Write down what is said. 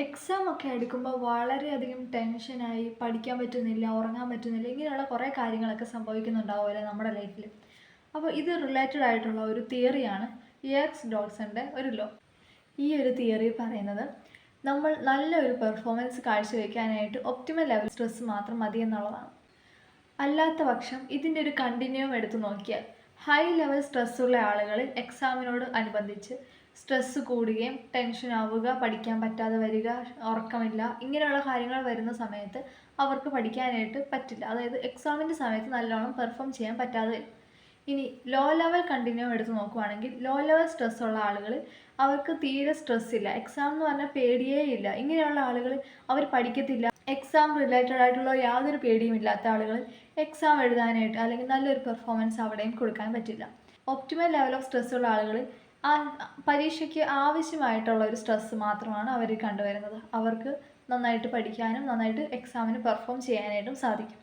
Exam ഒക്കെ എടുക്കുമ്പോൾ വളരെയധികം ടെൻഷനായി പഠിക്കാൻ പറ്റുന്നില്ല, ഉറങ്ങാൻ പറ്റുന്നില്ല, ഇങ്ങനെയുള്ള കുറേ കാര്യങ്ങളൊക്കെ സംഭവിക്കുന്നുണ്ടാവുമല്ലോ നമ്മുടെ ലൈഫിൽ. അപ്പോൾ ഇത് റിലേറ്റഡ് ആയിട്ടുള്ള ഒരു തിയറിയാണ് എയർക്സ് ഡോൾസന്റെ ഒരു ലോ. ഈ ഒരു തിയറി പറയുന്നത് നമ്മൾ നല്ലൊരു പെർഫോമൻസ് കാഴ്ചവെക്കാനായിട്ട് ഒപ്റ്റിമൽ ലെവൽ സ്ട്രെസ് മാത്രം മതി എന്നുള്ളതാണ്. അല്ലാത്ത പക്ഷം ഇതിൻ്റെ ഒരു കണ്ടിന്യൂം എടുത്തു നോക്കിയാൽ ഹൈ ലെവൽ സ്ട്രെസ്സുള്ള ആളുകളിൽ എക്സാമിനോട് അനുബന്ധിച്ച് സ്ട്രെസ്സ് കൂടുകയും ടെൻഷൻ ആവുക, പഠിക്കാൻ പറ്റാതെ വരിക, ഉറക്കമില്ല, ഇങ്ങനെയുള്ള കാര്യങ്ങൾ വരുന്ന സമയത്ത് അവർക്ക് പഠിക്കാനായിട്ട് പറ്റില്ല. അതായത് എക്സാമിൻ്റെ സമയത്ത് നല്ലോണം പെർഫോം ചെയ്യാൻ പറ്റാതെ വരും. ഇനി ലോ ലെവൽ കണ്ടിന്യൂ എടുത്ത് നോക്കുവാണെങ്കിൽ ലോ ലെവൽ സ്ട്രെസ് ഉള്ള ആളുകൾ അവർക്ക് തീരെ സ്ട്രെസ് ഇല്ല, എക്സാം എന്ന് പറഞ്ഞാൽ പേടിയേ ഇല്ല. ഇങ്ങനെയുള്ള ആളുകൾ അവർ പഠിക്കത്തില്ല. എക്സാം റിലേറ്റഡ് ആയിട്ടുള്ള യാതൊരു പേടിയും ഇല്ലാത്ത ആളുകൾ എക്സാം എഴുതാനായിട്ട് അല്ലെങ്കിൽ നല്ലൊരു പെർഫോമൻസ് അവിടെയും കൊടുക്കാൻ പറ്റില്ല. ഒപ്റ്റിമൽ ലെവൽ ഓഫ് സ്ട്രെസ് ഉള്ള ആളുകൾ ആ പരീക്ഷയ്ക്ക് ആവശ്യമായിട്ടുള്ള ഒരു സ്ട്രെസ് മാത്രമാണ് അവർ കണ്ടുവരുന്നത്. അവർക്ക് നന്നായിട്ട് പഠിക്കാനും നന്നായിട്ട് എക്സാമിന് പെർഫോം ചെയ്യാനായിട്ടും സാധിക്കും.